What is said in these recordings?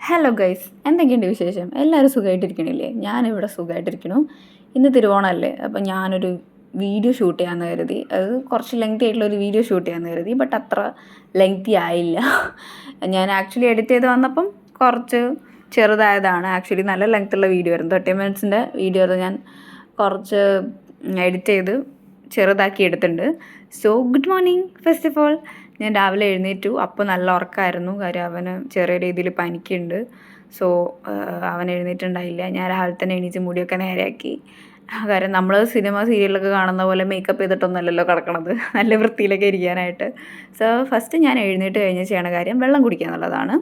Hello guys, എന്തൊക്കെയുണ്ട് വിശേഷം? എല്ലാവരും സുഖമായിട്ടിരിക്കണില്ലേ? ഞാനിവിടെ സുഖമായിട്ടിരിക്കണു. ഇന്ന് തിരുവോണമല്ലേ, അപ്പം ഞാനൊരു വീഡിയോ ഷൂട്ട് ചെയ്യാമെന്ന് കരുതി. അത് കുറച്ച് ലെങ്തി ആയിട്ടുള്ള ഒരു വീഡിയോ ഷൂട്ട് ചെയ്യാമെന്ന് കരുതി. ബട്ട് അത്ര ലെങ്തി ആയില്ല. ഞാൻ ആക്ച്വലി എഡിറ്റ് ചെയ്ത് വന്നപ്പം കുറച്ച് ചെറുതായതാണ്. ആക്ച്വലി നല്ല ലെങ്ത്തുള്ള വീഡിയോ ആയിരുന്നു. 30 മിനിറ്റ്സിൻ്റെ വീഡിയോ ആയിരുന്നു. ഞാൻ കുറച്ച് എഡിറ്റ് ചെയ്ത് ചെറുതാക്കി എടുത്തിട്ടുണ്ട്. So good morning first of all. ഞാൻ രാവിലെ എഴുന്നേറ്റു. അപ്പോൾ നല്ല ഉറക്കമായിരുന്നു. കാര്യം അവന് ചെറിയ രീതിയിൽ പനിക്കുന്നുണ്ട്. സോ അവൻ എഴുന്നേറ്റുണ്ടായില്ല. ഞാൻ രാവിലെ തന്നെ എണീച്ച് മുടിയൊക്കെ നേരെയാക്കി. കാര്യം നമ്മൾ സിനിമ സീരിയലൊക്കെ കാണുന്ന പോലെ മേക്കപ്പ് ചെയ്തിട്ടൊന്നുമല്ലല്ലോ കിടക്കണത്, നല്ല വൃത്തിയിലൊക്കെ ഇരിക്കാനായിട്ട്. സോ ഫസ്റ്റ് ഞാൻ എഴുന്നേറ്റ് കഴിഞ്ഞ് ചെയ്യണ കാര്യം വെള്ളം കുടിക്കുക എന്നുള്ളതാണ്.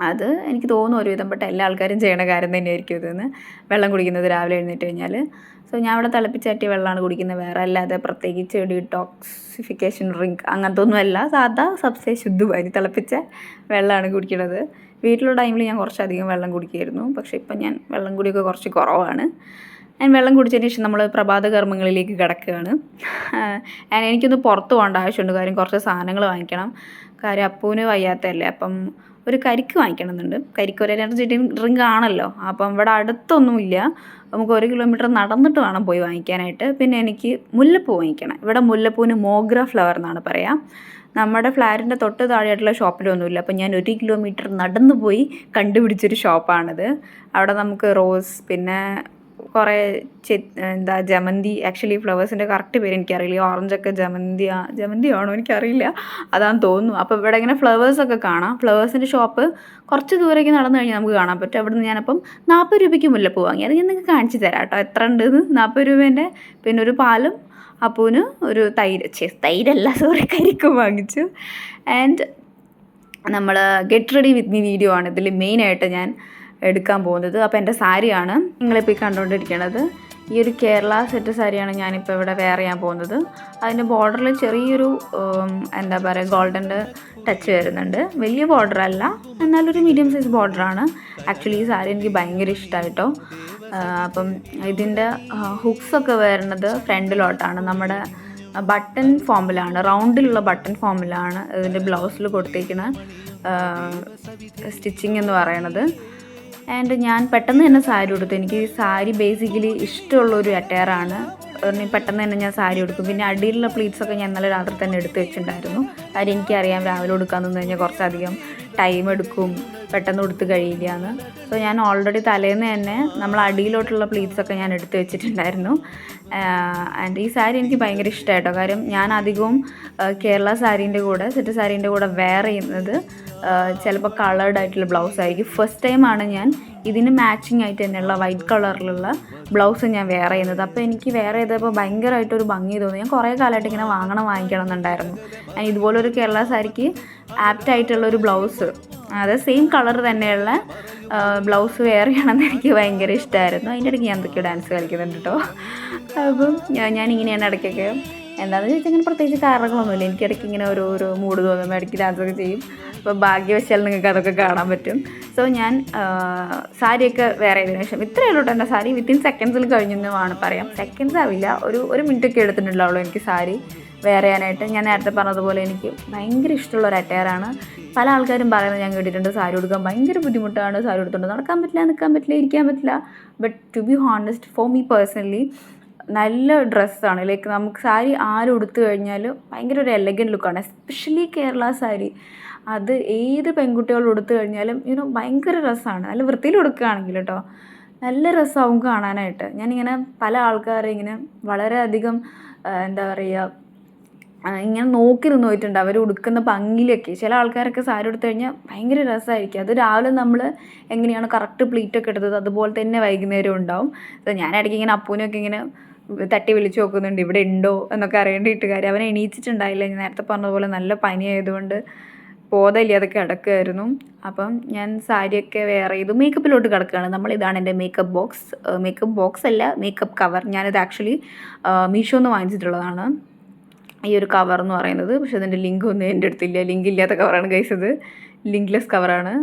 അത് എനിക്ക് തോന്നുന്നു ഒരുവിധം പെട്ട എല്ലാ ആൾക്കാരും ചെയ്യണ കാര്യം തന്നെയായിരിക്കും ഇതെന്ന്. വെള്ളം കുടിക്കുന്നത് രാവിലെ എഴുന്നേറ്റ് കഴിഞ്ഞാൽ. സോ ഞാൻ ഇവിടെ തിളപ്പിച്ചാറ്റിയ വെള്ളമാണ് കുടിക്കുന്നത്. വേറെ അല്ലാതെ പ്രത്യേകിച്ച് ഡീടോക്സിഫിക്കേഷൻ ഡ്രിങ്ക് അങ്ങനത്തെ ഒന്നുമല്ല. സാധാ സബ്സേ ശുദ്ധമായി തിളപ്പിച്ച വെള്ളമാണ് കുടിക്കുന്നത്. വീട്ടിലുള്ള ടൈമിൽ ഞാൻ കുറച്ചധികം വെള്ളം കുടിക്കുമായിരുന്നു. പക്ഷേ ഇപ്പം ഞാൻ വെള്ളം കുടിയൊക്കെ കുറച്ച് കുറവാണ്. ഞാൻ വെള്ളം കുടിച്ചതിന് ശേഷം നമ്മൾ പ്രഭാത കർമ്മങ്ങളിലേക്ക് കിടക്കുകയാണ്. എനിക്കൊന്ന് പുറത്ത് പോകേണ്ട ആവശ്യമുണ്ട്. കാര്യം കുറച്ച് സാധനങ്ങൾ വാങ്ങിക്കണം. കാര്യം അപ്പൂന് വയ്യാത്തതല്ലേ, അപ്പം ഒരു കരിക്ക് വാങ്ങിക്കണമെന്നുണ്ട്. കരിക്ക് ഒരു എനർജി ഡ്രിങ്ക് ആണല്ലോ. അപ്പം ഇവിടെ അടുത്തൊന്നുമില്ല. നമുക്ക് 1 കിലോമീറ്റർ നടന്നിട്ട് വേണം പോയി വാങ്ങിക്കാനായിട്ട്. പിന്നെ എനിക്ക് മുല്ലപ്പൂ വാങ്ങിക്കണം. ഇവിടെ മുല്ലപ്പൂവിന് മോഗ്ര ഫ്ലവർ എന്നാണ് പറയുക. നമ്മുടെ ഫ്ലാറ്റിൻ്റെ തൊട്ട് താഴെയായിട്ടുള്ള ഷോപ്പിലൊന്നുമില്ല. അപ്പം ഞാൻ 1 കിലോമീറ്റർ നടന്നു പോയി കണ്ടുപിടിച്ചൊരു ഷോപ്പാണിത്. അവിടെ നമുക്ക് റോസ്, പിന്നെ കുറേ ജമന്തി, ആക്ച്വലി ഫ്ലവേഴ്സിൻ്റെ കറക്റ്റ് പേര് എനിക്കറിയില്ല. ഓറഞ്ചൊക്കെ ജമന്തിയാണോ എനിക്കറിയില്ല, അതാണെന്ന് തോന്നുന്നു. അപ്പോൾ ഇവിടെ ഇങ്ങനെ ഫ്ലവേഴ്സൊക്കെ കാണാം. ഫ്ലവേഴ്സിൻ്റെ ഷോപ്പ് കുറച്ച് ദൂരേക്ക് നടന്നു കഴിഞ്ഞാൽ നമുക്ക് കാണാൻ പറ്റും. അവിടെ നിന്ന് ഞാനപ്പം 40 രൂപയ്ക്ക് മുല്ലപ്പൂ വാങ്ങി. അത് ഞാൻ നിങ്ങൾക്ക് കാണിച്ച് തരാം കേട്ടോ, എത്ര ഉണ്ടെന്ന്. 40 രൂപേൻ്റെ പിന്നെ ഒരു പാലും അപ്പൂന് ഒരു തൈരല്ല സോറി കരിക്കും വാങ്ങിച്ചു. ആൻഡ് നമ്മൾ get ready with me video ആണ് ഇതിൽ മെയിനായിട്ട് ഞാൻ എടുക്കാൻ പോകുന്നത്. അപ്പോൾ എൻ്റെ സാരിയാണ് നിങ്ങളിപ്പോൾ ഈ കണ്ടുകൊണ്ടിരിക്കുന്നത്. ഈ ഒരു കേരള സെറ്റ് സാരിയാണ് ഞാനിപ്പോൾ ഇവിടെ വെയർ ചെയ്യാൻ പോകുന്നത്. അതിൻ്റെ ബോർഡറിൽ ചെറിയൊരു എന്താ പറയുക ഗോൾഡൻ്റെ ടച്ച് വരുന്നുണ്ട്. വലിയ ബോർഡർ അല്ല, എന്നാലൊരു മീഡിയം സൈസ് ബോർഡറാണ്. ആക്ച്വലി ഈ സാരി എനിക്ക് ഭയങ്കര ഇഷ്ടമായിട്ടോ. അപ്പം ഇതിൻ്റെ ഹുക്സൊക്കെ വരുന്നത് ഫ്രണ്ടിലോട്ടാണ്. നമ്മുടെ ബട്ടൺ ഫോമിലാണ്, റൗണ്ടിലുള്ള ബട്ടൺ ഫോമിലാണ് ഇതിൻ്റെ ബ്ലൗസിൽ കൊടുത്തേക്കുന്ന സ്റ്റിച്ചിങ് എന്ന് പറയണത്. ആൻഡ് ഞാൻ പെട്ടെന്ന് തന്നെ സാരി ഉടുത്തു. എനിക്ക് സാരി ബേസിക്കലി ഇഷ്ടമുള്ളൊരു അറ്റയറാണ്. പെട്ടെന്ന് തന്നെ ഞാൻ സാരി ഉടുക്കും. പിന്നെ അടിയിലുള്ള പ്ലീറ്റ്സൊക്കെ ഞാൻ ഇന്നലെ രാത്രി തന്നെ എടുത്ത് വെച്ചിട്ടുണ്ടായിരുന്നു. കാര്യം എനിക്കറിയാം രാവിലെ ഉടുക്കാൻ നിന്ന് കഴിഞ്ഞാൽ കുറച്ചധികം ടൈം എടുക്കും, പെട്ടെന്ന് ഉടുത്ത് കഴിയില്ല എന്ന്. സോ ഞാൻ ഓൾറെഡി തലേന്ന് തന്നെ നമ്മൾ അടിയിലോട്ടുള്ള പ്ലീറ്റ്സൊക്കെ ഞാൻ എടുത്ത് വെച്ചിട്ടുണ്ടായിരുന്നു. ആൻഡ് ഈ സാരി എനിക്ക് ഭയങ്കര ഇഷ്ടമായിട്ടോ. കാര്യം ഞാൻ അധികവും കേരള സാരീൻ്റെ കൂടെ സെറ്റ് സാരീൻ്റെ കൂടെ വെയർ ചെയ്യുന്നത് ചിലപ്പോൾ കളേർഡ് ആയിട്ടുള്ള ബ്ലൗസ് ആയിരിക്കും. ഫസ്റ്റ് ടൈമാണ് ഞാൻ ഇതിന് മാച്ചിങ് ആയിട്ട് തന്നെയുള്ള വൈറ്റ് കളറിലുള്ള ബ്ലൗസ് ഞാൻ വെയർ ചെയ്യുന്നത്. അപ്പോൾ എനിക്ക് വെയർ ചെയ്തപ്പോൾ ഭയങ്കരമായിട്ടൊരു ഭംഗി തോന്നി. ഞാൻ കുറേ കാലമായിട്ട് ഇങ്ങനെ വാങ്ങിക്കണം എന്നുണ്ടായിരുന്നു. ഇതുപോലൊരു കേരള സാരിക്ക് ആപ്റ്റായിട്ടുള്ളൊരു ബ്ലൗസ്, അത് സെയിം കളർ തന്നെയുള്ള ബ്ലൗസ് വെയർ ചെയ്യണമെന്ന് എനിക്ക് ഭയങ്കര ഇഷ്ടമായിരുന്നു. അതിൻ്റെ ഇടയ്ക്ക് ഞാൻ എന്തൊക്കെയോ ഡാൻസ് കളിക്കുന്നുണ്ട് കേട്ടോ. അപ്പം ഞാനിങ്ങനെയാണ് ഇടയ്ക്കൊക്കെ, എന്താണെന്ന് ചോദിച്ചാൽ ഇങ്ങനെ പ്രത്യേകിച്ച് കാരണങ്ങളൊന്നുമില്ല. എനിക്കിടയ്ക്ക് ഇങ്ങനെ ഓരോ മൂഡ് തോന്നുമ്പോൾ ഇടയ്ക്ക് ഡാൻസൊക്കെ ചെയ്യും. അപ്പോൾ ഭാഗ്യവശാൽ നിങ്ങൾക്ക് അതൊക്കെ കാണാൻ പറ്റും. സോ ഞാൻ സാരിയൊക്കെ വെയർ ചെയ്തതിനു ശേഷം ഇത്രയേ ഉള്ളൂ എൻ്റെ സാരി വിത്തിൻ സെക്കൻഡ്സിൽ കഴിഞ്ഞെന്ന് വേണം പറയാം. സെക്കൻഡ്സ് ആവില്ല, ഒരു മിനിറ്റൊക്കെ എടുത്തിട്ടുണ്ടാവുള്ളൂ എനിക്ക് സാരി വെയർ ചെയ്യാനായിട്ട്. ഞാൻ നേരത്തെ പറഞ്ഞതുപോലെ എനിക്ക് ഭയങ്കര ഇഷ്ടമുള്ള ഒരു അറ്റയറാണ്. പല ആൾക്കാരും പറയുന്നത് ഞാൻ കേട്ടിട്ടുണ്ട്, സാരി ഉടുക്കാൻ ഭയങ്കര ബുദ്ധിമുട്ടാണ്, സാരി ഉടുത്തുകൊണ്ട് നടക്കാൻ പറ്റില്ല, നിൽക്കാൻ പറ്റില്ല, ഇരിക്കാൻ പറ്റില്ല. But to be honest, for me personally നല്ല ഡ്രസ്സാണ്. ലൈക്ക് നമുക്ക് സാരി ആരും ഉടുത്തു കഴിഞ്ഞാൽ ഭയങ്കര ഒരു എലഗൻറ്റ് ലുക്കാണ്. എസ്പെഷ്യലി കേരള സാരി, അത് ഏത് പെൺകുട്ടികൾ ഉടുത്തു കഴിഞ്ഞാലും ഭയങ്കര രസമാണ്. നല്ല വൃത്തിയിൽ ഉടുക്കുകയാണെങ്കിൽ കേട്ടോ, നല്ല രസമാവും കാണാനായിട്ട്. ഞാനിങ്ങനെ പല ആൾക്കാരെ ഇങ്ങനെ വളരെയധികം എന്താ പറയുക ഇങ്ങനെ നോക്കി നിന്ന് പോയിട്ടുണ്ട് അവർ ഉടുക്കുന്ന ഭംഗിയിലൊക്കെ. ചില ആൾക്കാരൊക്കെ സാരി ഉടുത്തു കഴിഞ്ഞാൽ ഭയങ്കര രസമായിരിക്കും. അത് രാവിലെ നമ്മൾ എങ്ങനെയാണ് കറക്റ്റ് പ്ലീറ്റൊക്കെ എടുത്തത് അതുപോലെ തന്നെ വൈകുന്നേരം ഉണ്ടാവും. സോ ഞാൻ ഇടയ്ക്ക് ഇങ്ങനെ അപ്പൂനൊക്കെ ഇങ്ങനെ തട്ടി വിളിച്ച് നോക്കുന്നുണ്ട് ഇവിടെ ഉണ്ടോ എന്നൊക്കെ അറിയേണ്ടിയിട്ട്. കാര്യം അവനെ എണീച്ചിട്ടുണ്ടായില്ല. ഞാൻ നേരത്തെ പറഞ്ഞതുപോലെ നല്ല പനി ആയതുകൊണ്ട് ബോധമില്ലാതെ കിടക്കുമായിരുന്നു. അപ്പം ഞാൻ സാരിയൊക്കെ വെയർ ചെയ്തു മേക്കപ്പിലോട്ട് കിടക്കുകയാണ്. ഇതാണ് എൻ്റെ മേക്കപ്പ് ബോക്സ് അല്ല, മേക്കപ്പ് കവർ. ഞാനിത് ആക്ച്വലി മീഷോന്ന് വാങ്ങിച്ചിട്ടുള്ളതാണ് ഈ ഒരു കവർ എന്ന് പറയുന്നത്. പക്ഷേ അതിൻ്റെ ലിങ്ക് ഒന്നും എൻ്റെ അടുത്തില്ല. ലിങ്ക് ഇല്ലാത്ത കവറാണ് ഗൈസ്, ഇത് ലിങ്ക്ലെസ് കവറാണ്.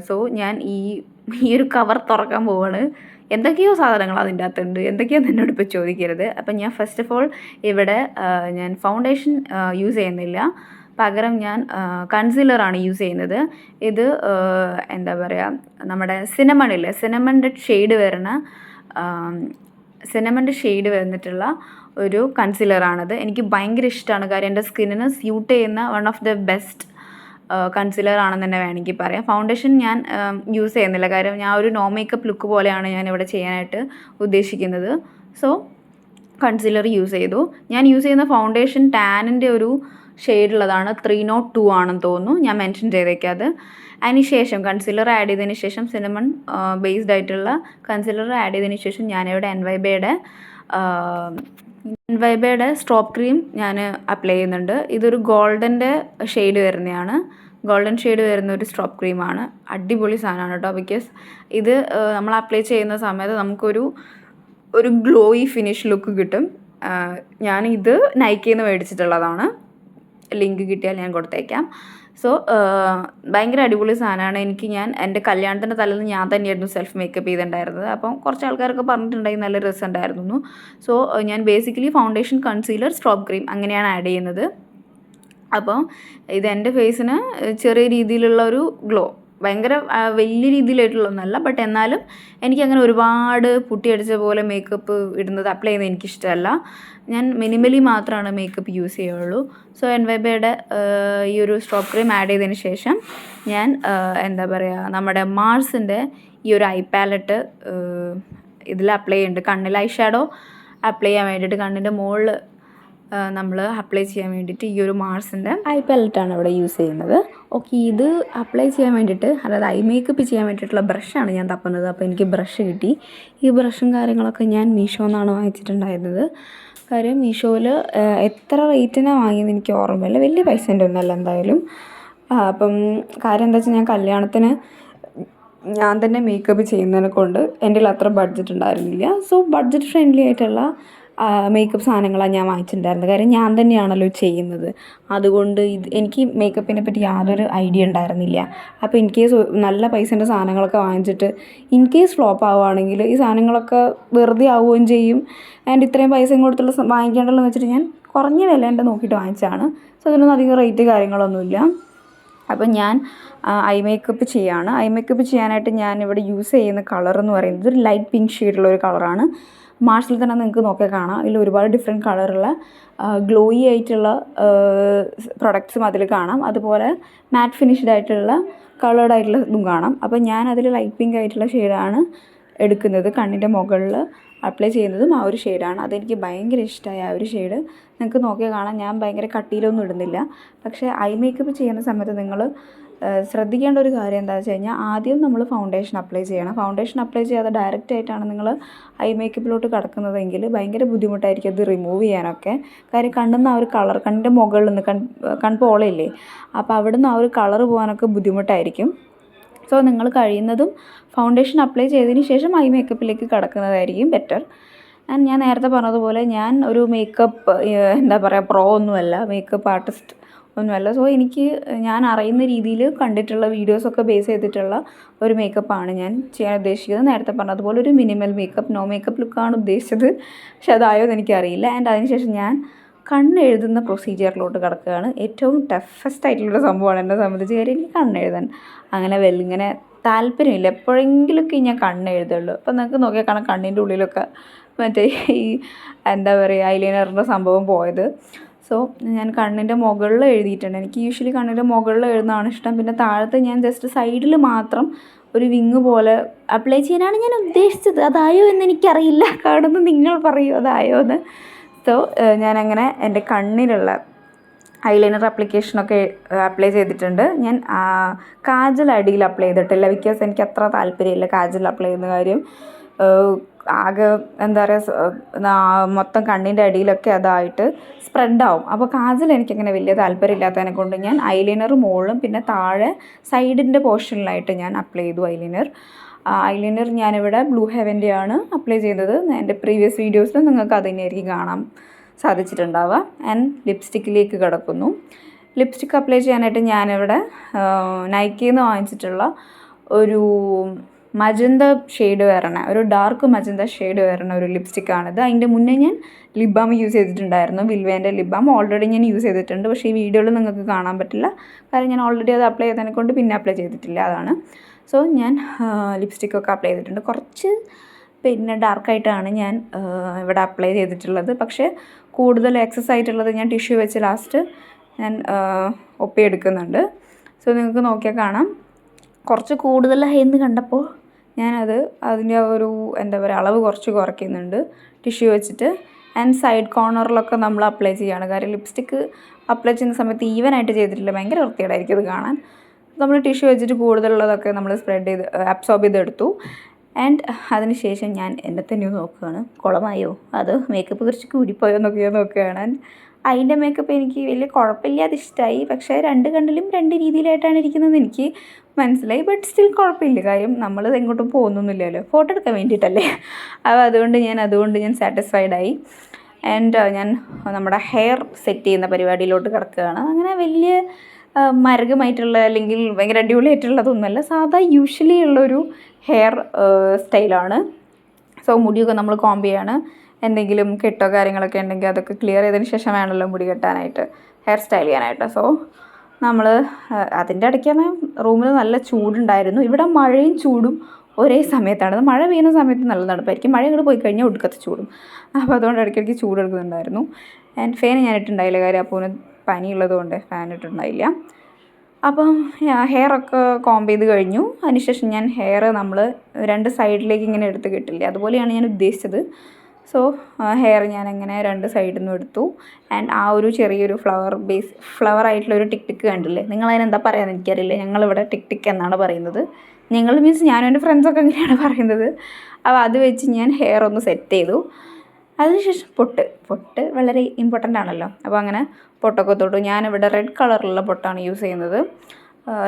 സോ ഞാൻ ഈ ഒരു കവർ തുറക്കാൻ പോവാണ്. എന്തൊക്കെയോ സാധനങ്ങൾ അതിൻ്റെ അകത്തുണ്ട്, എന്തൊക്കെയാണെന്ന് എന്നോട് ഇപ്പോൾ ചോദിക്കരുത്. അപ്പം ഞാൻ ഫസ്റ്റ് ഓഫ് ഓൾ ഇവിടെ ഞാൻ ഫൗണ്ടേഷൻ യൂസ് ചെയ്യുന്നില്ല. പകരം ഞാൻ കൺസീലറാണ് യൂസ് ചെയ്യുന്നത്. ഇത് എന്താ പറയുക, നമ്മുടെ സിനമണില്ലേ, സിനമൻ്റെ ഷെയ്ഡ് വന്നിട്ടുള്ള ഒരു കൺസീലറാണിത്. എനിക്ക് ഭയങ്കര ഇഷ്ടമാണ്, കാര്യം എൻ്റെ സ്കിന്നിന് സ്യൂട്ട് ചെയ്യുന്ന one of the best concealer ആണെന്ന് തന്നെ വേണമെങ്കിൽ പറയാം. ഫൗണ്ടേഷൻ ഞാൻ യൂസ് ചെയ്യുന്നില്ല, കാര്യം ഞാൻ ഒരു നോ മേക്കപ്പ് ലുക്ക് പോലെയാണ് ഞാൻ ഇവിടെ ചെയ്യാനായിട്ട് ഉദ്ദേശിക്കുന്നത്. സോ കൺസീലർ യൂസ് ചെയ്തു. ഞാൻ യൂസ് ചെയ്യുന്ന ഫൗണ്ടേഷൻ ടാനിൻ്റെ ഒരു ഷെയ്ഡുള്ളതാണ്, 302 ആണെന്ന് തോന്നുന്നു, ഞാൻ മെൻഷൻ ചെയ്തേക്കാം അത്. അതിന് ശേഷം കൺസീലർ ആഡ് ചെയ്തതിന് ശേഷം, സിനമൺ ബേസ്ഡ് ആയിട്ടുള്ള കൺസീലർ ആഡ് ചെയ്തതിന് ശേഷം ഞാനിവിടെ എൻവൈബയുടെ സ്ട്രോപ്പ് ക്രീം ഞാൻ അപ്ലൈ ചെയ്യുന്നുണ്ട്. ഇതൊരു ഗോൾഡൻ ഷെയ്ഡ് വരുന്ന ഒരു സ്ട്രോപ്പ് ക്രീമാണ്. അടിപൊളി സാധനമാണ് കേട്ടോ. ബിക്കോസ് ഇത് നമ്മൾ അപ്ലൈ ചെയ്യുന്ന സമയത്ത് നമുക്കൊരു ഗ്ലോയി ഫിനിഷ് ലുക്ക് കിട്ടും. ഞാനിത് നൈക്കയിൽ നിന്ന് മേടിച്ചിട്ടുള്ളതാണ്, ലിങ്ക് കിട്ടിയാൽ ഞാൻ കൊടുത്തേക്കാം. സോ ഭയങ്കര അടിപൊളി സാധനമാണ്. എൻ്റെ കല്യാണത്തിൻ്റെ തലേന്ന് ഞാൻ തന്നെയായിരുന്നു സെൽഫ് മേക്കപ്പ് ചെയ്തിട്ടുണ്ടായിരുന്നത്. അപ്പം കുറച്ച് ആൾക്കാരൊക്കെ പറഞ്ഞിട്ടുണ്ടായി നല്ല രസമുണ്ടായിരുന്നു. സോ ഞാൻ ബേസിക്കലി ഫൗണ്ടേഷൻ, കൺസീലർ, സ്ട്രോപ്പ് ക്രീം അങ്ങനെയാണ് ആഡ് ചെയ്യുന്നത്. അപ്പോൾ ഇത് എൻ്റെ ഫേസിന് ചെറിയ രീതിയിലുള്ള ഒരു ഗ്ലോ, ഭയങ്കര വലിയ രീതിയിലായിട്ടുള്ളതൊന്നുമല്ല, ബട്ട് എന്നാലും എനിക്കങ്ങനെ ഒരുപാട് പുട്ടിയടിച്ച പോലെ മേക്കപ്പ് ഇടുന്നത് അപ്ലൈ ചെയ്യുന്നത് എനിക്കിഷ്ടമല്ല. ഞാൻ മിനിമലി മാത്രമാണ് മേക്കപ്പ് യൂസ് ചെയ്യുള്ളൂ. സോ എൻവൈബയുടെ ഈ ഒരു സ്ട്രോപ്പ് ക്രീം ആഡ് ചെയ്തതിന് ശേഷം ഞാൻ എന്താ പറയുക, നമ്മുടെ മാർസിൻ്റെ ഈ ഒരു ഐ പാലറ്റ് ഇതിൽ അപ്ലൈ ചെയ്യുന്നുണ്ട്. കണ്ണിൽ ഐ ഷാഡോ അപ്ലൈ ചെയ്യാൻ വേണ്ടിയിട്ട്, കണ്ണിൻ്റെ മുകളിൽ നമ്മൾ അപ്ലൈ ചെയ്യാൻ വേണ്ടിയിട്ട് ഈ ഒരു മാർസിൻ്റെ ഐ പാലറ്റാണ് ഇവിടെ യൂസ് ചെയ്യുന്നത്. ഓക്കെ, ഇത് അപ്ലൈ ചെയ്യാൻ വേണ്ടിയിട്ട്, അതായത് ഐ മേക്കപ്പ് ചെയ്യാൻ വേണ്ടിയിട്ടുള്ള ബ്രഷാണ് ഞാൻ തപ്പുന്നത്. അപ്പോൾ എനിക്ക് ബ്രഷ് കിട്ടി. ഈ ബ്രഷും കാര്യങ്ങളൊക്കെ ഞാൻ മീഷോന്നാണ് വാങ്ങിച്ചിട്ടുണ്ടായിരുന്നത്. കാര്യം മീഷോയിൽ എത്ര റേറ്റിനാണ് വാങ്ങിയത് എനിക്ക് ഓർമ്മയില്ല, വലിയ പൈസേൻ്റെ ഒന്നുമല്ല എന്തായാലും. അപ്പം കാര്യം എന്താ വെച്ചാൽ ഞാൻ കല്യാണത്തിന് ഞാൻ തന്നെ മേക്കപ്പ് ചെയ്യുന്നതിനെ കൊണ്ട് എൻ്റെ കയ്യിൽ അത്ര ബഡ്ജറ്റ് ഉണ്ടായിരുന്നില്ല. സോ ബഡ്ജറ്റ് ഫ്രണ്ട്ലി ആയിട്ടുള്ള മേക്കപ്പ് സാധനങ്ങളാണ് ഞാൻ വാങ്ങിച്ചിട്ടുണ്ടായിരുന്നത്. കാര്യം ഞാൻ തന്നെയാണല്ലോ ചെയ്യുന്നത്, അതുകൊണ്ട് എനിക്ക് മേക്കപ്പിനെ പറ്റി യാതൊരു ഐഡിയ ഉണ്ടായിരുന്നില്ല. അപ്പോൾ ഇൻ കേസ് നല്ല പൈസേൻ്റെ സാധനങ്ങളൊക്കെ വാങ്ങിച്ചിട്ട് ഇൻ കേസ് ഫ്ലോപ്പ് ആവുകയാണെങ്കിൽ ഈ സാധനങ്ങളൊക്കെ വെറുതെ ആവുകയും ചെയ്യും. ആൻഡ് ഇത്രയും പൈസയും കൊടുത്തുള്ള വാങ്ങിക്കേണ്ടല്ലോ എന്ന് വെച്ചിട്ട് ഞാൻ കുറഞ്ഞ വിലേൻ്റെ നോക്കിയിട്ട് വാങ്ങിച്ചതാണ്. സോ അതിനൊന്നും അധികം റേറ്റ് കാര്യങ്ങളൊന്നുമില്ല. അപ്പം ഞാൻ ഐ മേക്കപ്പ് ചെയ്യാണ്. ഐ മേക്കപ്പ് ചെയ്യാനായിട്ട് ഞാനിവിടെ യൂസ് ചെയ്യുന്ന കളർ എന്ന് പറയുന്നത് ഒരു ലൈറ്റ് പിങ്ക് ഷെയ്ഡുള്ളൊരു കളറാണ്. മാർസിൽ തന്നെ നിങ്ങൾക്ക് നോക്കിയാൽ കാണാം, ഇതിൽ ഒരുപാട് ഡിഫറെൻറ്റ് കളറുള്ള ഗ്ലോയി ആയിട്ടുള്ള പ്രൊഡക്ട്സും അതിൽ കാണാം. അതുപോലെ മാറ്റ് ഫിനിഷ്ഡ് ആയിട്ടുള്ള കളേർഡ് ആയിട്ടുള്ള ഇതും കാണാം. അപ്പോൾ ഞാൻ അതിൽ ലൈറ്റ് പിങ്ക് ആയിട്ടുള്ള ഷെയ്ഡാണ് എടുക്കുന്നത്. കണ്ണിൻ്റെ മുകളിൽ അപ്ലൈ ചെയ്യുന്നതും ആ ഒരു ഷെയ്ഡാണ്. അതെനിക്ക് ഭയങ്കര ഇഷ്ടമായി ആ ഒരു ഷെയ്ഡ്. നിങ്ങൾക്ക് നോക്കിയാൽ കാണാം, ഞാൻ ഭയങ്കര കട്ടിയിലൊന്നും ഇടുന്നില്ല. പക്ഷേ ഐ മേക്കപ്പ് ചെയ്യുന്ന സമയത്ത് നിങ്ങൾ ശ്രദ്ധിക്കേണ്ട ഒരു കാര്യം എന്താണെന്ന് വെച്ച് കഴിഞ്ഞാൽ, ആദ്യം നമ്മൾ ഫൗണ്ടേഷൻ അപ്ലൈ ചെയ്യണം. ഫൗണ്ടേഷൻ അപ്ലൈ ചെയ്യാതെ ഡയറക്റ്റ് ആയിട്ടാണ് നിങ്ങൾ ഐ മേക്കപ്പിലോട്ട് കിടക്കുന്നതെങ്കിൽ ഭയങ്കര ബുദ്ധിമുട്ടായിരിക്കും അത് റിമൂവ് ചെയ്യാനൊക്കെ. കാര്യം കണ്ണിന്ന് ആ ഒരു കളർ, കണ്ണിൻ്റെ മുകളിൽ നിന്ന് കൺപോളയില്ലേ, അപ്പോൾ അവിടെ നിന്ന് ആ ഒരു കളർ പോകാനൊക്കെ ബുദ്ധിമുട്ടായിരിക്കും. സോ നിങ്ങൾ കഴിയുന്നതും ഫൗണ്ടേഷൻ അപ്ലൈ ചെയ്തതിന് ശേഷം ഐ മേക്കപ്പിലേക്ക് കിടക്കുന്നതായിരിക്കും ബെറ്റർ. ആൻഡ് ഞാൻ നേരത്തെ പറഞ്ഞതുപോലെ ഞാൻ ഒരു മേക്കപ്പ് എന്താ പറയുക പ്രോ ഒന്നുമല്ല, മേക്കപ്പ് ആർട്ടിസ്റ്റ് ഒന്നുമല്ല. സോ ഞാൻ അറിയുന്ന രീതിയിൽ കണ്ടിട്ടുള്ള വീഡിയോസൊക്കെ ബേസ് ചെയ്തിട്ടുള്ള ഒരു മേക്കപ്പാണ് ഞാൻ ചെയ്യാൻ ഉദ്ദേശിക്കുന്നത്. നേരത്തെ പറഞ്ഞതുപോലെ ഒരു മിനിമൽ മേക്കപ്പ്, നോ മേക്കപ്പ് ലുക്കാണ് ഉദ്ദേശിച്ചത്, പക്ഷെ അതായോ എന്ന് എനിക്കറിയില്ല. ആൻഡ് അതിനുശേഷം ഞാൻ കണ്ണെഴുതുന്ന പ്രൊസീജിയറിലോട്ട് കിടക്കുകയാണ്. ഏറ്റവും ടഫസ്റ്റ് ആയിട്ടുള്ള സംഭവമാണ് എന്നെ സംബന്ധിച്ച്. കാര്യം എനിക്ക് കണ്ണെഴുതാൻ അങ്ങനെ ഇങ്ങനെ താല്പര്യമില്ല, എപ്പോഴെങ്കിലുമൊക്കെ ഞാൻ കണ്ണെഴുതുള്ളൂ. അപ്പം നിങ്ങൾക്ക് നോക്കിയാൽ കാണാം കണ്ണിൻ്റെ ഉള്ളിലൊക്കെ മറ്റേ ഈ എന്താ പറയുക ഐലൈനറിൻ്റെ സംഭവം പോയത്. സോ ഞാൻ കണ്ണിൻ്റെ മുകളിൽ എഴുതിയിട്ടുണ്ട്. എനിക്ക് യൂഷ്വലി കണ്ണിൻ്റെ മുകളിൽ എഴുതുന്നതാണ് ഇഷ്ടം. പിന്നെ താഴത്ത് ഞാൻ ജസ്റ്റ് സൈഡിൽ മാത്രം ഒരു വിങ് പോലെ അപ്ലൈ ചെയ്യാനാണ് ഞാൻ ഉദ്ദേശിച്ചത്. അതായോ എന്ന് എനിക്കറിയില്ല, കാണുന്നു നിങ്ങൾ പറയൂ അതായോ എന്ന്. സോ ഞാനങ്ങനെ എൻ്റെ കണ്ണിലുള്ള ഐലൈനർ ആപ്ലിക്കേഷനൊക്കെ അപ്ലൈ ചെയ്തിട്ടുണ്ട്. ഞാൻ കാജൽ അടിയിൽ അപ്ലൈ ചെയ്തിട്ടില്ല, ബിക്കോസ് എനിക്ക് അത്ര താല്പര്യമില്ല കാജൽ അപ്ലൈ ചെയ്യുന്ന കാര്യം. ആകെ എന്താ പറയുക മൊത്തം കണ്ണിൻ്റെ അടിയിലൊക്കെ അതായിട്ട് സ്പ്രെഡാവും. അപ്പോൾ കാജൽ എനിക്കങ്ങനെ വലിയ താല്പര്യമില്ലാത്തതിനെ കൊണ്ട് ഞാൻ ഐലൈനർ മുകളിലും പിന്നെ താഴെ സൈഡിൻ്റെ പോർഷനിലായിട്ട് ഞാൻ അപ്ലൈ ചെയ്തു ഐലൈനർ ഞാനിവിടെ ബ്ലൂ ഹെവൻ്റെയാണ് അപ്ലൈ ചെയ്തത്. എൻ്റെ പ്രീവിയസ് വീഡിയോസിൽ നിങ്ങൾക്ക് അത് തന്നെയായിരിക്കും കാണാൻ സാധിച്ചിട്ടുണ്ടാവുക. ആൻഡ് ലിപ്സ്റ്റിക്കിലേക്ക് കിടക്കുന്നു. ലിപ്സ്റ്റിക്ക് അപ്ലൈ ചെയ്യാനായിട്ട് ഞാനിവിടെ നൈക്കയിൽ നിന്ന് വാങ്ങിച്ചിട്ടുള്ള ഒരു മജന്ത ഷെയ്ഡ് വരണ ഒരു ഡാർക്ക് മജന്ത ഷെയ്ഡ് വരണ ഒരു ലിപ്സ്റ്റിക്കാണിത്. അതിൻ്റെ മുന്നേ ഞാൻ ലിപ് ബാം യൂസ് ചെയ്തിട്ടുണ്ടായിരുന്നു, വിൽവേൻ്റെ ലിപ് ബാം ഓൾറെഡി ഞാൻ യൂസ് ചെയ്തിട്ടുണ്ട്. പക്ഷേ ഈ വീഡിയോയിൽ നിങ്ങൾക്ക് കാണാൻ പറ്റില്ല, കാരണം ഞാൻ ഓൾറെഡി അത് അപ്ലൈ ചെയ്തതിനെ കൊണ്ട് പിന്നെ അപ്ലൈ ചെയ്തിട്ടില്ല, അതാണ്. സോ ഞാൻ ലിപ്സ്റ്റിക്കൊക്കെ അപ്ലൈ ചെയ്തിട്ടുണ്ട്. കുറച്ച് പിന്നെ ഡാർക്കായിട്ടാണ് ഞാൻ ഇവിടെ അപ്ലൈ ചെയ്തിട്ടുള്ളത്. പക്ഷേ കൂടുതൽ എക്സസ് ആയിട്ടുള്ളത് ഞാൻ ടിഷ്യൂ വെച്ച് ലാസ്റ്റ് ഞാൻ ഒപ്പിയെടുക്കുന്നുണ്ട്. സോ നിങ്ങൾക്ക് നോക്കിയാൽ കാണാം കുറച്ച് കൂടുതലായി എന്ന് കണ്ടപ്പോൾ ഞാനത് അതിൻ്റെ ഒരു എന്താ പറയുക അളവ് കുറച്ച് കുറയ്ക്കുന്നുണ്ട് ടിഷ്യൂ വെച്ചിട്ട്. ആൻഡ് സൈഡ് കോർണറിലൊക്കെ നമ്മൾ അപ്ലൈ ചെയ്യുകയാണ്. കാര്യം ലിപ്സ്റ്റിക്ക് അപ്ലൈ ചെയ്യുന്ന സമയത്ത് ഈവനായിട്ട് ചെയ്തിട്ടില്ല, ഭയങ്കര വൃത്തികേടായിരിക്കും അത് കാണാൻ. നമ്മൾ ടിഷ്യൂ വെച്ചിട്ട് കൂടുതലുള്ളതൊക്കെ നമ്മൾ സ്പ്രെഡ് ചെയ്ത് അബ്സോർബ് ചെയ്തെടുത്തു. ആൻഡ് അതിന് ശേഷം ഞാൻ എന്നെ തന്നെ നോക്കുകയാണ്, കുളമായോ അത് മേക്കപ്പ് കുറച്ച് കൂടിപ്പോയോ എന്നൊക്കെ ഞാൻ നോക്കുകയാണ്. ആൻഡ് അതിൻ്റെ മേക്കപ്പ് എനിക്ക് വലിയ കുഴപ്പമില്ലാതെ ഇഷ്ടമായി. പക്ഷേ രണ്ട് കണ്ണിലും രണ്ട് രീതിയിലായിട്ടാണ് ഇരിക്കുന്നത് എനിക്ക് മനസ്സിലായി. ബട്ട് സ്റ്റിൽ കുഴപ്പമില്ല, കാര്യം നമ്മൾ എങ്ങോട്ടും പോകുന്നൊന്നുമില്ലല്ലോ, ഫോട്ടോ എടുക്കാൻ വേണ്ടിയിട്ടല്ലേ. അപ്പോൾ അതുകൊണ്ട് ഞാൻ സാറ്റിസ്ഫൈഡായി. ആൻഡ് ഞാൻ നമ്മുടെ ഹെയർ സെറ്റ് ചെയ്യുന്ന പരിപാടിയിലോട്ട് കിടക്കുകയാണ്. അങ്ങനെ വലിയ മരകമായിട്ടുള്ള അല്ലെങ്കിൽ ഭയങ്കര അടിപൊളിയായിട്ടുള്ളതൊന്നുമല്ല, സാധാ യൂഷ്വലി ഉള്ളൊരു ഹെയർ സ്റ്റൈലാണ്. സോ മുടിയൊക്കെ നമ്മൾ കോംബ് ചെയ്യാണ്. എന്തെങ്കിലും കെട്ടോ കാര്യങ്ങളൊക്കെ ഉണ്ടെങ്കിൽ അതൊക്കെ ക്ലിയർ ചെയ്തതിന് ശേഷം വേണമല്ലോ മുടി കെട്ടാനായിട്ട്, ഹെയർ സ്റ്റൈൽ ചെയ്യാനായിട്ട്. സോ നമ്മൾ അതിൻ്റെ ഇടയ്ക്കാണ് റൂമിൽ നല്ല ചൂടുണ്ടായിരുന്നു. ഇവിടെ മഴയും ചൂടും ഒരേ സമയത്താണ്. മഴ പെയ്യുന്ന സമയത്ത് നല്ല തണുപ്പായിരിക്കും, മഴ ഇങ്ങോട്ട് പോയി കഴിഞ്ഞാൽ ഒടുക്കത്തെ ചൂടും. അപ്പോൾ അതുകൊണ്ട് ഇടയ്ക്കിടയ്ക്ക് ചൂടെടുക്കുന്നുണ്ടായിരുന്നു. ആൻഡ് ഫാൻ ഞാൻ ഇട്ടുണ്ടായില്ല, കാര്യം അപ്പോൾ പനിയുള്ളത് കൊണ്ട് ഫാൻ ഇട്ടുണ്ടായില്ല. അപ്പം ഹെയറൊക്കെ കോംബ് ചെയ്ത് കഴിഞ്ഞു. അതിനുശേഷം ഞാൻ ഹെയർ നമ്മൾ രണ്ട് സൈഡിലേക്ക് ഇങ്ങനെ എടുത്ത് കിട്ടില്ലേ, അതുപോലെയാണ് ഞാൻ ഉദ്ദേശിച്ചത്. സോ ഹെയർ ഞാനങ്ങനെ രണ്ട് സൈഡിൽ നിന്നും എടുത്തു. ആൻഡ് ആ ഒരു ചെറിയൊരു ഫ്ലവർ ആയിട്ടുള്ളൊരു ടിക് ടിക്ക് കണ്ടില്ലേ, നിങ്ങളതിനെന്താ പറയാമെന്ന് എനിക്കറിയില്ല, ഞങ്ങളിവിടെ ടിക് ടിക്ക് എന്നാണ് പറയുന്നത്. ഞങ്ങൾ മീൻസ് ഞാനും എൻ്റെ ഫ്രണ്ട്സൊക്കെ അങ്ങനെയാണ് പറയുന്നത്. അപ്പോൾ അത് വെച്ച് ഞാൻ ഹെയർ ഒന്ന് സെറ്റ് ചെയ്തു. അതിനുശേഷം പൊട്ട് വളരെ ഇമ്പോർട്ടൻ്റ് ആണല്ലോ. അപ്പോൾ അങ്ങനെ പൊട്ടൊക്കെ തൊട്ടു. ഞാനിവിടെ റെഡ് കളറിലുള്ള പൊട്ടാണ് യൂസ് ചെയ്യുന്നത്.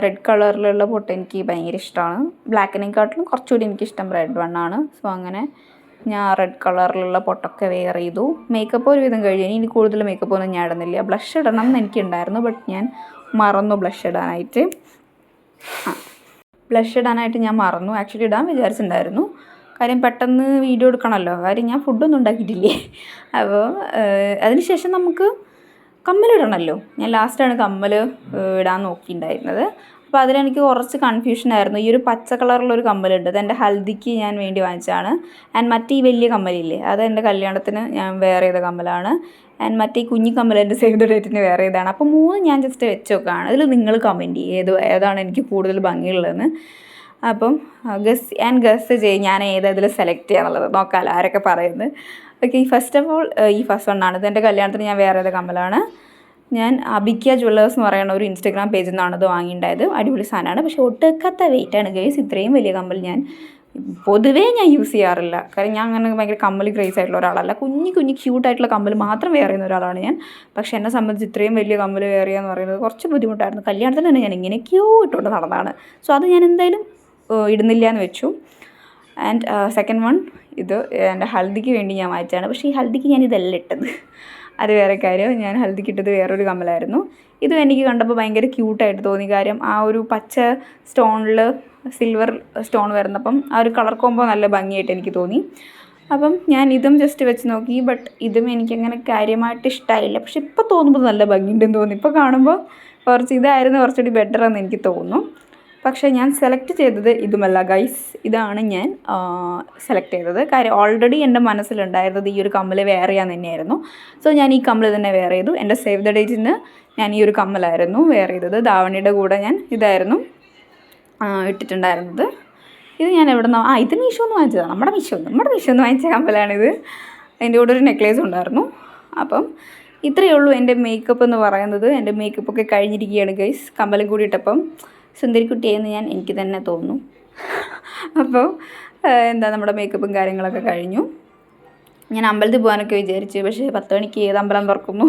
റെഡ് കളറിലുള്ള പൊട്ട് എനിക്ക് ഭയങ്കര ഇഷ്ടമാണ്. ബ്ലാക്കിനെക്കാട്ടിലും കുറച്ചുകൂടി എനിക്കിഷ്ടം റെഡ് വണ്ണാണ്. സോ അങ്ങനെ ഞാൻ റെഡ് കളറിലുള്ള പൊട്ടൊക്കെ വെയർ ചെയ്തു. മേക്കപ്പ് ഒരുവിധം കഴിഞ്ഞു. ഇനി കൂടുതൽ മേക്കപ്പ് ഒന്നും ഞാൻ ഇടുന്നില്ല. ബ്ലഷ് ഇടണം എന്ന് എനിക്കുണ്ടായിരുന്നു, ബട്ട് ഞാൻ മറന്നു ബ്ലഷ് ഇടാനായിട്ട്. ഞാൻ മറന്നു. ആക്ച്വലി ഇടാൻ വിചാരിച്ചിട്ടുണ്ടായിരുന്നു, കാര്യം പെട്ടെന്ന് വീഡിയോ എടുക്കണമല്ലോ, കാര്യം ഞാൻ ഫുഡൊന്നും ഉണ്ടാക്കിയിട്ടില്ലേ. അപ്പോൾ അതിനുശേഷം നമുക്ക് കമ്മലിടണമല്ലോ. ഞാൻ ലാസ്റ്റാണ് കമ്മൽ ഇടാൻ നോക്കിയിട്ടുണ്ടായിരുന്നത്. അപ്പോൾ അതിലെനിക്ക് കുറച്ച് കൺഫ്യൂഷനായിരുന്നു. ഈ ഒരു പച്ച കളറിലൊരു കമ്മലുണ്ട്, അത് എൻ്റെ ഹൽദിക്ക് ഞാൻ വേണ്ടി വാങ്ങിച്ചതാണ്. ആൻഡ് മറ്റേ ഈ വലിയ കമ്മലില്ലേ, അത് എൻ്റെ കല്യാണത്തിന് ഞാൻ വെയർ ചെയ്ത കമ്മലാണ്. ആൻഡ് മറ്റേ ഈ കുഞ്ഞി കമ്മൽ എൻ്റെ സേവ് ദ ഡേറ്റിന് വെയർ ചെയ്തതാണ്. അപ്പോൾ മൂന്ന് ഞാൻ ജസ്റ്റ് വെച്ച് നോക്കുകയാണ്. അതിൽ നിങ്ങൾ കമൻറ്റ് ചെയ്യും ഏതാണ് എനിക്ക് കൂടുതൽ ഭംഗിയുള്ളതെന്ന്. അപ്പം ഗസ് ചെയ്യും ഞാൻ ഏതിൽ സെലക്ട് ചെയ്യാന്നുള്ളത്. നോക്കാമല്ലോ ആരൊക്കെ പറയുന്നത്. ഓക്കെ, ഫസ്റ്റ് ഓഫ് ഓൾ ഈ ഫസ്റ്റ് വണ്ണാണ്. ഇത് എൻ്റെ കല്യാണത്തിന് ഞാൻ വേറെ ഏത് കമ്മലാണ്. ഞാൻ അബിക്ക ജ്വല്ലേഴ്സ് എന്ന് പറയുന്ന ഒരു ഇൻസ്റ്റാഗ്രാം പേജിൽ നിന്നാണ് ഇത് വാങ്ങിയിട്ടുണ്ടായത്. അടിപൊളി സാധനമാണ്, പക്ഷേ ഒട്ടുക്കത്ത വെയിറ്റാണ് ഗൈസ്. ഇത്രയും വലിയ കമ്മൽ ഞാൻ പൊതുവേ യൂസ് ചെയ്യാറില്ല, കാരണം ഞാൻ അങ്ങനെ ഭയങ്കര കമ്മൽ ക്രേസ് ആയിട്ടുള്ള ഒരാളല്ല. കുഞ്ഞു ക്യൂട്ടായിട്ടുള്ള കമ്മൽ മാത്രം വെയർ ചെയ്യുന്ന ഒരാളാണ് ഞാൻ. പക്ഷേ എന്നെ സംബന്ധിച്ച് ഇത്രയും വലിയ കമ്മൽ വെയർ ചെയ്യുക എന്ന് പറയുന്നത് കുറച്ച് ബുദ്ധിമുട്ടായിരുന്നു. കല്യാണത്തിന് തന്നെ ഞാൻ ഇങ്ങനെയൊക്കെയോ ഇട്ടുകൊണ്ട് നടന്നതാണ്. സോ അത് ഞാൻ എന്തായാലും ഇടുന്നില്ല എന്ന് വെച്ചു. ആൻഡ് സെക്കൻഡ് വൺ, ഇത് എൻ്റെ ഹൽദിക്ക് വേണ്ടി ഞാൻ വാങ്ങിച്ചതാണ്. പക്ഷേ ഈ ഹൽദിക്ക് ഞാൻ ഇതല്ല ഇട്ടത്, അത് വേറെ കാര്യം. ഞാൻ ഹൽദിക്ക് ഇട്ടത് വേറൊരു കമ്മലായിരുന്നു. ഇതും എനിക്ക് കണ്ടപ്പോൾ ഭയങ്കര ക്യൂട്ടായിട്ട് തോന്നി, കാര്യം ആ ഒരു പച്ച സ്റ്റോണിൽ സിൽവർ സ്റ്റോൺ വരുന്നപ്പം ആ ഒരു കളർ കോമ്പോ നല്ല ഭംഗിയായിട്ട് എനിക്ക് തോന്നി. അപ്പം ഞാൻ ഇതും ജസ്റ്റ് വെച്ച് നോക്കി, ബട്ട് ഇതും എനിക്കങ്ങനെ കാര്യമായിട്ട് ഇഷ്ടമായില്ല. പക്ഷെ ഇപ്പോൾ തോന്നുമ്പോൾ നല്ല ഭംഗിയുണ്ടെന്ന് തോന്നി. ഇപ്പോൾ കാണുമ്പോൾ ഇതായിരുന്നു കുറച്ചുകൂടി ബെറ്റർ എന്ന് എനിക്ക് തോന്നുന്നു. പക്ഷേ ഞാൻ സെലക്ട് ചെയ്തത് ഇതുമല്ല ഗൈസ്, ഇതാണ് ഞാൻ സെലക്ട് ചെയ്തത്. കാര്യം ഓൾറെഡി എൻ്റെ മനസ്സിലുണ്ടായിരുന്നത് ഈ ഒരു കമ്മൽ വെയർ ചെയ്യാൻ തന്നെയായിരുന്നു. സോ ഞാൻ ഈ കമ്മൽ തന്നെ വെയർ ചെയ്തു. എൻ്റെ സേവ് ദ ഡേറ്റിന് ഞാൻ ഈ ഒരു കമ്മലായിരുന്നു വെയർ ചെയ്തത്. ധാവണിയുടെ കൂടെ ഞാൻ ഇതായിരുന്നു ഇട്ടിട്ടുണ്ടായിരുന്നത്. ഇത് ഞാൻ എവിടെ നിന്ന് ഇത് മീഷോന്ന് വാങ്ങിച്ചതാണ്. നമ്മുടെ മീഷോന്ന് വാങ്ങിച്ച കമ്മലാണിത്. അതിൻ്റെ കൂടെ ഒരു നെക്ലേസ് ഉണ്ടായിരുന്നു. അപ്പം ഇത്രയേ ഉള്ളൂ എൻ്റെ മേക്കപ്പ് എന്ന് പറയുന്നത്. എൻ്റെ മേക്കപ്പൊക്കെ കഴിഞ്ഞിരിക്കുകയാണ് ഗൈസ്. കമ്മലും കൂടി ഇട്ടപ്പം സുന്ദരിക്കുട്ടിയെന്ന് എനിക്ക് തന്നെ തോന്നുന്നു. അപ്പോൾ നമ്മുടെ മേക്കപ്പും കാര്യങ്ങളൊക്കെ കഴിഞ്ഞു. ഞാൻ അമ്പലത്തിൽ പോകാനൊക്കെ വിചാരിച്ചു, പക്ഷേ 10 മണിക്ക് ഏത് അമ്പലം തുറക്കുന്നു?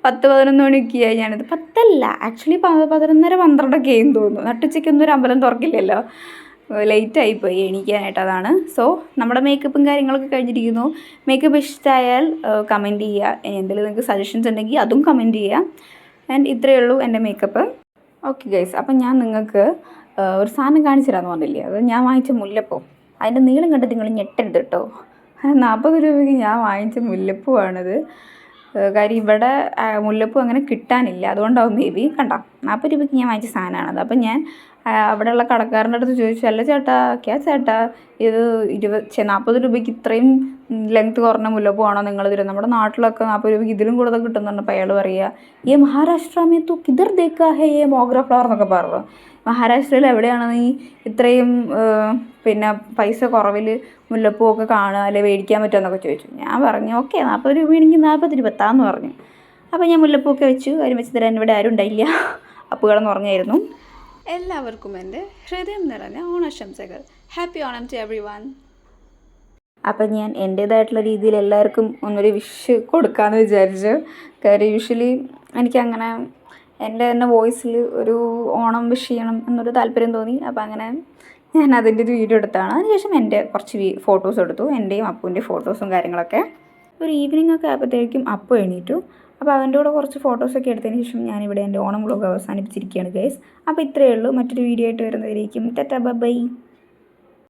10-11 മണിയൊക്കെയായി. ഞാനിത് 10 ആക്ച്വലി 11:30 12 ആയെന്ന് തോന്നുന്നു. നട്ടുച്ചയ്ക്കൊന്നും ഒരു അമ്പലം തുറക്കില്ലല്ലോ, ലേറ്റായിപ്പോയി എണീക്കാനായിട്ട്, അതാണ്. സോ നമ്മുടെ മേക്കപ്പും കാര്യങ്ങളൊക്കെ കഴിഞ്ഞിരിക്കുന്നു. മേക്കപ്പ് ഇഷ്ടമായാൽ കമൻറ്റ് ചെയ്യുക. എന്തെങ്കിലും നിങ്ങൾക്ക് സജഷൻസ് ഉണ്ടെങ്കിൽ അതും കമൻറ്റ് ചെയ്യുക. ആൻഡ് ഇത്രയേ ഉള്ളൂ എൻ്റെ മേക്കപ്പ്. ഓക്കെ ഗൈസ്, അപ്പം ഞാൻ നിങ്ങൾക്ക് ഒരു സാധനം കാണിച്ചു തരാമെന്ന് പറഞ്ഞില്ലേ, അത് ഞാൻ വാങ്ങിച്ച മുല്ലപ്പൂ. അതിൻ്റെ നീളം കണ്ടിട്ട് നിങ്ങൾ ഞെട്ടരുത് കേട്ടോ. 40 രൂപയ്ക്ക് ഞാൻ വാങ്ങിച്ച മുല്ലപ്പൂവാണിത്. കാര്യം ഇവിടെ മുല്ലപ്പൂ അങ്ങനെ കിട്ടാനില്ല, അതുകൊണ്ടാവും മേ ബി. കണ്ടോ, 40 രൂപയ്ക്ക് ഞാൻ വാങ്ങിച്ച സാധനമാണത്. അപ്പം ഞാൻ അവിടെയുള്ള കടക്കാരൻ്റെ അടുത്ത് ചോദിച്ചു, അല്ല ചേട്ടാ ചേട്ടാ ഇത് 40 രൂപയ്ക്ക് ഇത്രയും ലെങ്ത്ത് കുറഞ്ഞ മുല്ലപ്പൂ ആണോ നിങ്ങൾ തരുന്നത്? നമ്മുടെ നാട്ടിലൊക്കെ 40 രൂപയ്ക്ക് ഇതിലും കൂടുതൽ കിട്ടുന്നുണ്ട്. അപ്പോൾ അയാൾ പറയുക, ഈ മഹാരാഷ്ട്ര തൂ കിധർ ദേക്കാ ഹേ യേ മോഗ്ര ഫ്ലവർ എന്നൊക്കെ പറഞ്ഞു. മഹാരാഷ്ട്രയിൽ എവിടെയാണ് നീ ഇത്രയും പിന്നെ പൈസ കുറവിൽ മുല്ലപ്പൂ ഒക്കെ കാണുക അല്ലെ മേടിക്കാൻ പറ്റുമെന്നൊക്കെ ചോദിച്ചു. ഞാൻ പറഞ്ഞു ഓക്കെ 40 രൂപയാണെങ്കിൽ 40 രൂപ താന്ന് പറഞ്ഞു. അപ്പോൾ ഞാൻ മുല്ലപ്പൂക്കെ വെച്ചു. അതിന് വെച്ച് തരാൻ ഇവിടെ ആരും ഉണ്ടായില്ല, അപ്പോൾ കിടന്ന് ഉറങ്ങായിരുന്നു. എല്ലാവർക്കും എൻ്റെ ഹൃദയം നിറഞ്ഞ ഓണാശംസകൾ. Happy Onam to everyone. അപ്പം ഞാൻ എൻ്റേതായിട്ടുള്ള രീതിയിൽ എല്ലാവർക്കും ഒന്നൊരു വിഷ് കൊടുക്കാമെന്ന് വിചാരിച്ചു. കാര്യം യൂഷ്വലി എനിക്കങ്ങനെ എൻ്റെ തന്നെ വോയിസിൽ ഒരു ഓണം വിഷ് ചെയ്യണം എന്നൊരു താല്പര്യം തോന്നി. അപ്പോൾ അങ്ങനെ ഞാൻ അതിൻ്റെ ഒരു വീഡിയോ എടുത്താണ്. അതിനുശേഷം എൻ്റെ കുറച്ച് ഫോട്ടോസ് എടുത്തു, എൻ്റെയും അപ്പുവിൻ്റെ ഫോട്ടോസും കാര്യങ്ങളൊക്കെ. ഒരു ഈവനിങ് ഒക്കെ ആയപ്പോഴത്തേക്കും അപ്പു എണീറ്റു. അപ്പോൾ അവൻ്റെ കൂടെ കുറച്ച് ഫോട്ടോസൊക്കെ എടുത്തതിന് ശേഷം ഞാനിവിടെ എൻ്റെ ഓണം വ്ലോഗ് അവസാനിപ്പിച്ചിരിക്കുകയാണ് ഗൈസ്. അപ്പോൾ ഇത്രയേ ഉള്ളൂ. മറ്റൊരു വീഡിയോ ആയിട്ട് വരുന്നതിലേക്കും ടാറ്റാ ബൈ.